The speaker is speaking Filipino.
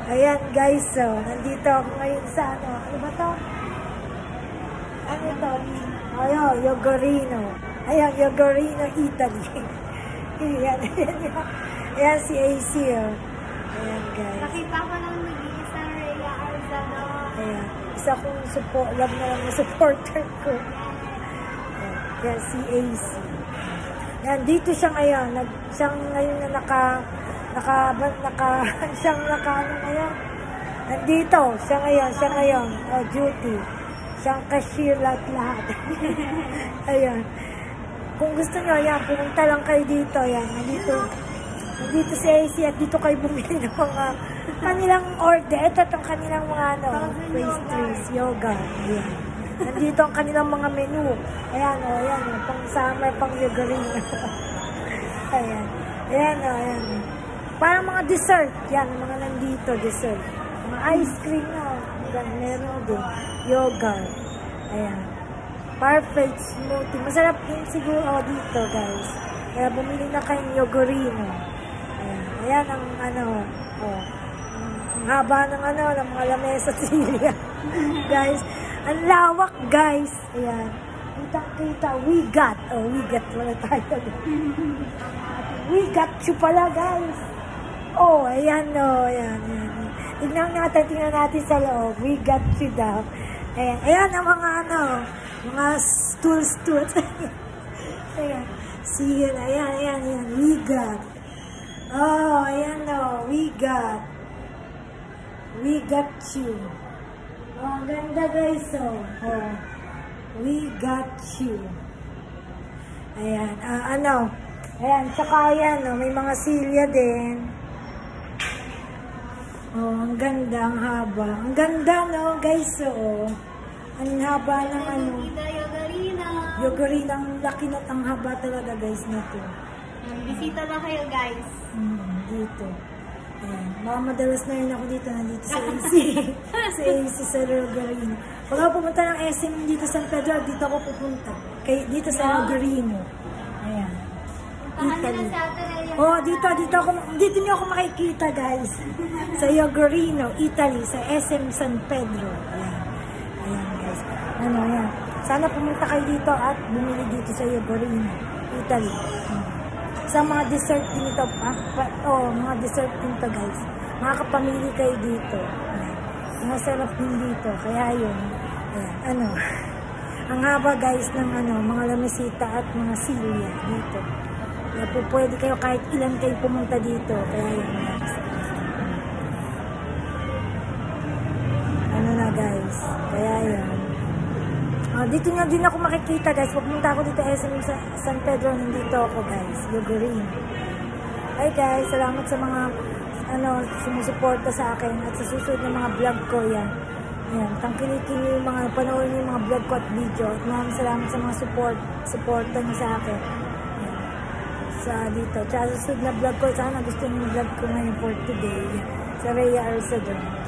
Ayan guys, so, nandito ako ngayon sa ano ba to? Ano to? Ayan, Yogurino. Ayan, Yogurino, Italy. Ayan, ayan si AC, oh. Ayan guys. Nakita ko lang nag-iisang Rhea Arzano. Ayan, isa kong love na lang na supporter ko. Ayan, si AC. Ayan, dito siya ngayon. Siyang ngayon na siyang ano ngayon. Nandito, siya ngayon. Oh, duty. Siyang cashier lahat. Ayan. Kung gusto nyo, yan, pumunta lang kayo dito. Yan, nandito si AC at dito kayo bumili ng mga kanilang order. Ito itong kanilang mga pastries, yoga. Ayan. Nandito ang kanilang mga menu. Ayan, o, ayan, o, pang summer, pang Yogurino. Ayan. Ayan, o, ayan. Parang mga dessert. Yan, mga nandito, dessert. Mga ice cream na. Meron din. Yogurt. Ayan. Perfect smoothie. Masarap din siguro dito, guys. Kaya bumili na kayong Yogurino. Ayan. Ayan ang ang haba ng ng mga lamesa at silya. Guys, ang lawak, guys. Ayan. Kita. We got wala tayo. We got you pala, guys. Oh, ayan, oh, ayan. Tingnan natin sa loob. We got you daw. Ayan, ayan ang mga mga stools. Ayan. See, ayan. We got. Oh, ayan, oh, we got you. Oh, ang ganda, guys, oh. We got you. Ayan, ayan, tsaka ayan, oh, may mga silya din. Oh, ang ganda, ang haba. Ang ganda, no, guys, oh. Ang haba ng Yogurino. Ang laki na, ang haba talaga, guys, nito. Bisita na kayo, guys. Dito. Ayan. Madalas na rin ako dito. Nandito sa AC. Sa AC sa Yogurino. Pag ako pumunta ng SM dito sa San Pedro, dito ako pupunta. Dito sa Yogurino. Ayan. Italy. Oh, dito niyo ako makikita, guys. Sa Yogurino, Italy, sa SM San Pedro. Ayan, guys. Ayan. Sana pumunta kayo dito at bumili dito sa Yogurino, Italy. Sa mga dessert din ito, mga dessert din ito, guys. Makakapamili kayo dito. Masarap din dito. Kaya yun. Ayan, ang haba, guys, ng mga lamesita at mga silya dito. Kaya po pwede kayo kahit ilan kayo pumunta dito. Kaya yun, guys. Guys. Kaya yun. Dito nga din ako makikita, guys. Pupunta ako dito SM sa San Pedro. Nandito ako, guys. Yogurino. Hi, guys. Salamat sa mga sumusuporta sa akin at sa susunod na mga vlog ko. Yan. Ayan. Tangkilikin niyo yung mga panoorin yung mga vlog ko at video. At maraming salamat sa mga supporta niyo sa akin. Ayan. Sa dito. Sa susunod na vlog ko. Sana gusto niyo yung vlog ko ngayon for today. Sa Rhea Arzano.